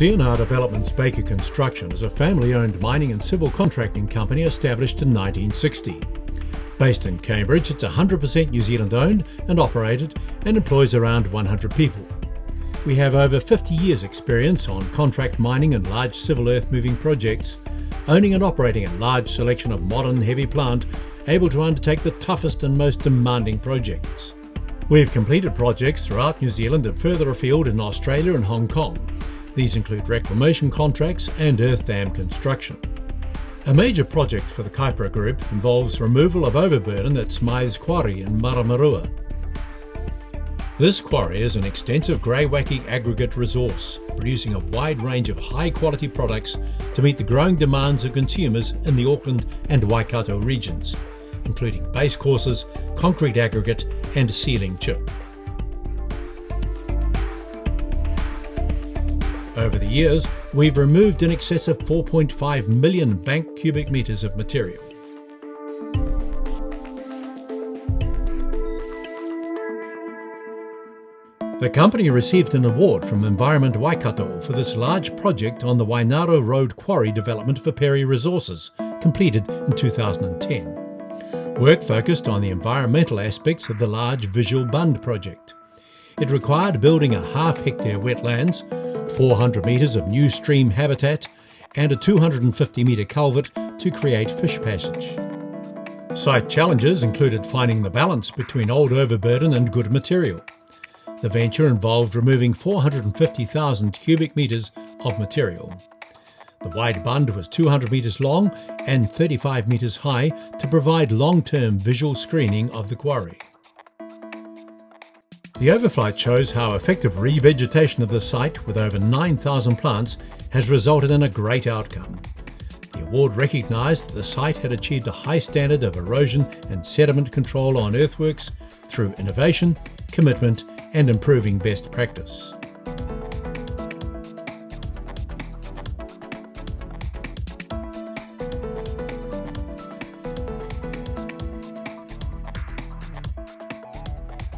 C&R Developments Baker Construction is a family-owned mining and civil contracting company established in 1960. Based in Cambridge, it's 100% New Zealand-owned and operated and employs around 100 people. We have over 50 years' experience on contract mining and large civil earth-moving projects, owning and operating a large selection of modern heavy plant able to undertake the toughest and most demanding projects. We've completed projects throughout New Zealand and further afield in Australia and Hong Kong. These include reclamation contracts and earth dam construction. A major project for the Kaipara Group involves removal of overburden at Smythe's Quarry in Maramarua. This quarry is an extensive greywacke aggregate resource, producing a wide range of high-quality products to meet the growing demands of consumers in the Auckland and Waikato regions, including base courses, concrete aggregate and ceiling chip. Over the years, we've removed in excess of 4.5 million bank cubic metres of material. The company received an award from Environment Waikato for this large project on the Wainaro Road Quarry development for Perry Resources, completed in 2010. Work focused on the environmental aspects of the large visual bund project. It required building a half-hectare wetlands, 400 metres of new stream habitat and a 250-metre culvert to create fish passage. Site challenges included finding the balance between old overburden and good material. The venture involved removing 450,000 cubic metres of material. The wide bund was 200 metres long and 35 metres high to provide long-term visual screening of the quarry. The overflight shows how effective revegetation of the site with over 9,000 plants has resulted in a great outcome. The award recognised that the site had achieved a high standard of erosion and sediment control on earthworks through innovation, commitment and improving best practice.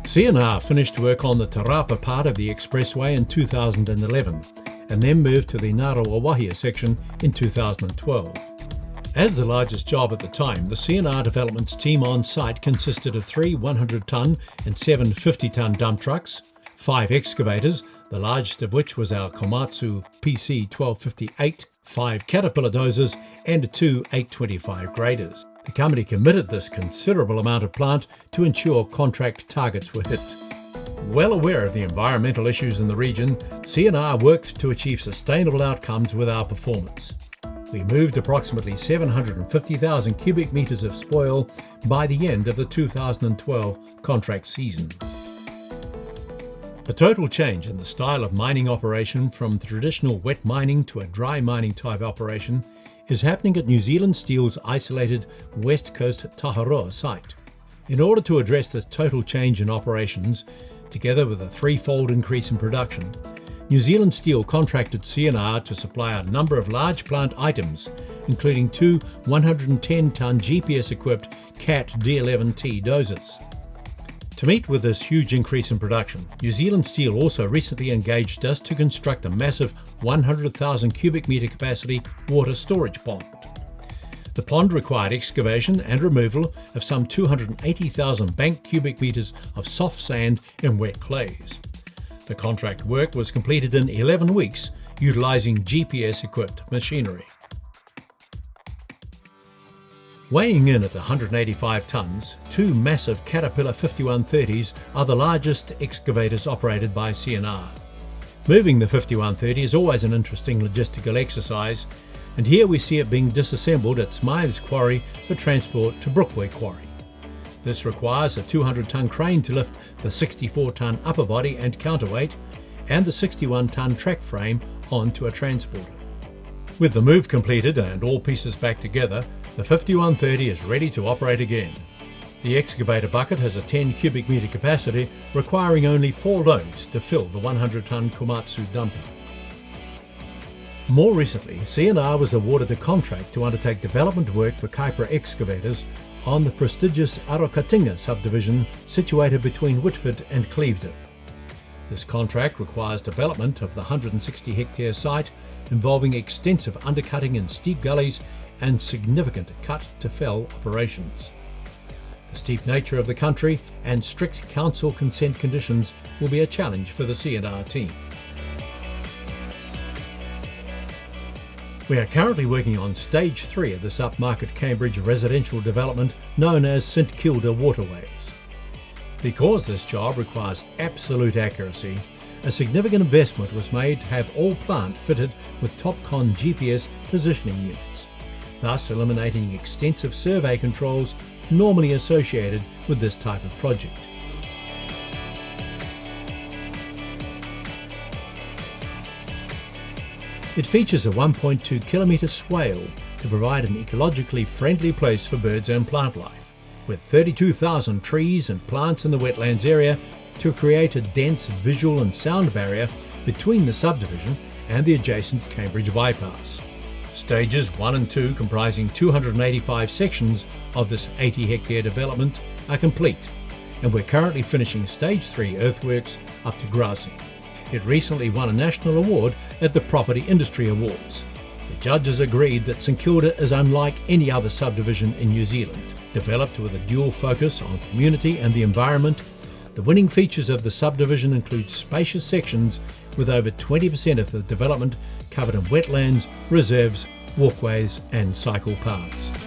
C&R finished work on the Te Rapa part of the expressway in 2011 and then moved to the Ngārawawahia section in 2012. As the largest job at the time, the C&R Developments team on site consisted of 3 100-tonne and 7 50-tonne dump trucks, 5 excavators, the largest of which was our Komatsu PC 1258, 5 Caterpillar dozers and 2 825 graders. The company committed this considerable amount of plant to ensure contract targets were hit. Well aware of the environmental issues in the region, C&R worked to achieve sustainable outcomes with our performance. We moved approximately 750,000 cubic metres of spoil by the end of the 2012 contract season. A total change in the style of mining operation from traditional wet mining to a dry mining type operation is happening at New Zealand Steel's isolated West Coast Taharoa site. In order to address this total change in operations, together with a threefold increase in production, New Zealand Steel contracted C&R to supply a number of large plant items, including 2 110-tonne GPS-equipped CAT D11T dozers. To meet with this huge increase in production, New Zealand Steel also recently engaged us to construct a massive 100,000 cubic metre capacity water storage pond. The pond required excavation and removal of some 280,000 bank cubic metres of soft sand and wet clays. The contract work was completed in 11 weeks, utilising GPS-equipped machinery. Weighing in at 185 tonnes, 2 massive Caterpillar 5130s are the largest excavators operated by C&R. Moving the 5130 is always an interesting logistical exercise, and here we see it being disassembled at Smythe's Quarry for transport to Brookway Quarry. This requires a 200-tonne crane to lift the 64-tonne upper body and counterweight and the 61-tonne track frame onto a transporter. With the move completed and all pieces back together, the 5130 is ready to operate again. The excavator bucket has a 10 cubic metre capacity, requiring only 4 loads to fill the 100-tonne Komatsu dumper. More recently, C&R was awarded a contract to undertake development work for Kaipara excavators on the prestigious Arokatinga subdivision situated between Whitford and Clevedon. This contract requires development of the 160-hectare site, involving extensive undercutting in steep gullies and significant cut-to-fell operations. The steep nature of the country and strict council consent conditions will be a challenge for the C&R team. We are currently working on Stage 3 of this upmarket Cambridge residential development known as St Kilda Waterways. Because this job requires absolute accuracy, a significant investment was made to have all plant fitted with TopCon GPS positioning units, thus eliminating extensive survey controls normally associated with this type of project. It features a 1.2 kilometre swale to provide an ecologically friendly place for birds and plant life, with 32,000 trees and plants in the wetlands area to create a dense visual and sound barrier between the subdivision and the adjacent Cambridge bypass. Stages 1 and 2, comprising 285 sections of this 80-hectare development, are complete, and we're currently finishing Stage 3 earthworks up to grassing. It recently won a national award at the Property Industry Awards. The judges agreed that St Kilda is unlike any other subdivision in New Zealand, developed with a dual focus on community and the environment. The winning features of the subdivision include spacious sections with over 20% of the development covered in wetlands, reserves, walkways and cycle paths.